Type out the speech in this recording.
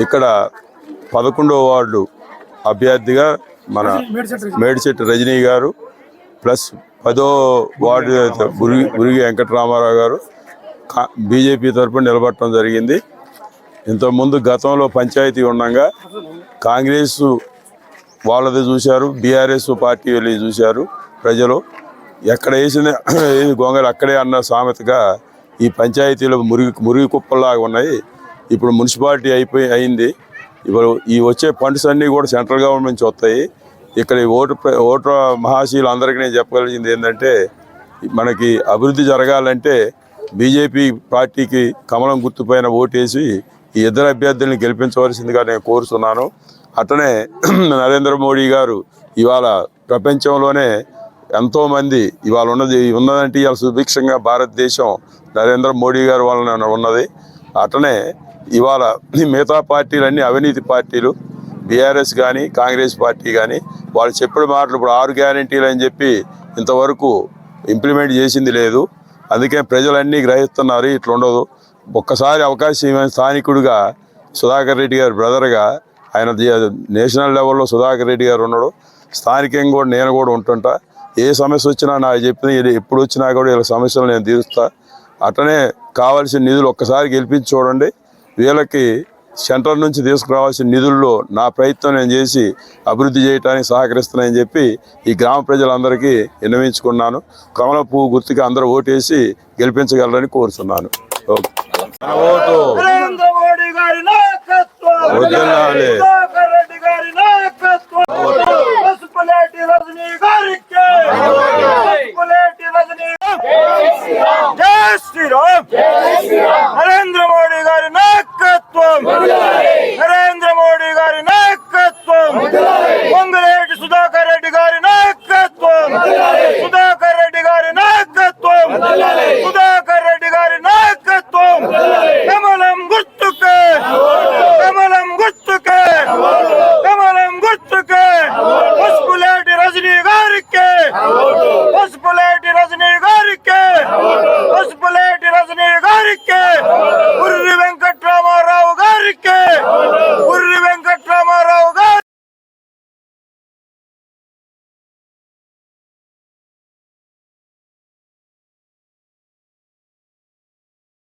ఇక్కడ 11వ వార్డు అభ్యర్థిగా మన మేడిచెట్టు రజనీ గారు ప్లస్ 10వ వార్డు బురిగి వెంకటరామారావు గారు బీజేపీ తరఫున నిలబడటం జరిగింది. ఇంతకుముందు గతంలో పంచాయతీ ఉండగా కాంగ్రెస్ వాళ్ళది చూశారు, బీఆర్ఎస్ పార్టీ వెళ్ళి చూశారు. ప్రజలు ఎక్కడ వేసిన గొంగలు అక్కడే అన్న సామెతగా ఈ పంచాయతీలో మురిగి కుప్పల్లాగా ఉన్నాయి. ఇప్పుడు మున్సిపాలిటీ అయింది. ఇప్పుడు ఈ వచ్చే ఫండ్స్ అన్నీ కూడా సెంట్రల్ గవర్నమెంట్ నుంచి వస్తాయి. ఇక్కడ ఓటర్ మహాశీలు అందరికీ నేను చెప్పగలిగింది ఏంటంటే, మనకి అభివృద్ధి జరగాలంటే బీజేపీ పార్టీకి కమలం గుర్తుపైన ఓటేసి ఈ ఇద్దరు అభ్యర్థుల్ని గెలిపించవలసిందిగా నేను కోరుతున్నాను. అట్లనే నరేంద్ర మోడీ గారు ఇవాళ ప్రపంచంలోనే ఎంతోమంది ఇవాళ ఉన్నదంటే ఇవాళ సుభిక్షంగా భారతదేశం నరేంద్ర మోడీ గారు వలన ఉన్నది. అట్లనే ఇవాళ మిగతా పార్టీలన్నీ అవినీతి పార్టీలు, బీఆర్ఎస్ కానీ కాంగ్రెస్ పార్టీ కానీ వాళ్ళు చెప్పిన మాటలు ఇప్పుడు 6 గ్యారెంటీలు అని చెప్పి ఇంతవరకు ఇంప్లిమెంట్ చేసింది లేదు. అందుకే ప్రజలన్నీ గ్రహిస్తున్నారు ఇట్లా ఉండదు. ఒక్కసారి అవకాశం ఇవ్వని స్థానికుడిగా సుధాకర్ రెడ్డి గారి బ్రదర్గా ఆయన నేషనల్ లెవెల్లో సుధాకర్ రెడ్డి గారు ఉన్నాడు. స్థానికంగా కూడా నేను కూడా ఉంటుంటా. ఏ సమస్య వచ్చినా నాకు చెప్పిన ఎప్పుడు వచ్చినా కూడా వీళ్ళ సమస్యలు నేను తీరుస్తా. అట్లనే కావాల్సిన నిధులు ఒక్కసారి గెలిపించి చూడండి. వీళ్ళకి సెంటర్ నుంచి తీసుకురావాల్సిన నిధుల్లో నా ప్రయత్నం నేను చేసి అభివృద్ధి చేయడానికి సహకరిస్తున్నానని చెప్పి ఈ గ్రామ ప్రజలందరికీ విన్నవించుకున్నాను. కమల పువ్వు గుర్తుగా అందరూ ఓటేసి గెలిపించగలరని కోరుతున్నాను. ఓటు వదిలాలి. నరేంద్ర మోడీ గారి నాయకత్వం, నరేంద్ర మోడీ గారి నాయకత్వం, పొంగులేటి సుధాకర్ రెడ్డి గారి నాయకత్వం, సుధాకర్ రెడ్డి గారి నాయకత్వం, సుధాకర్ రెడ్డి గారి నాయకత్వం. కమలం గుర్తుకే, కమలం గుర్తుకే, కమలం గుర్తుకే, పొంగులేటి రజనీ గారికి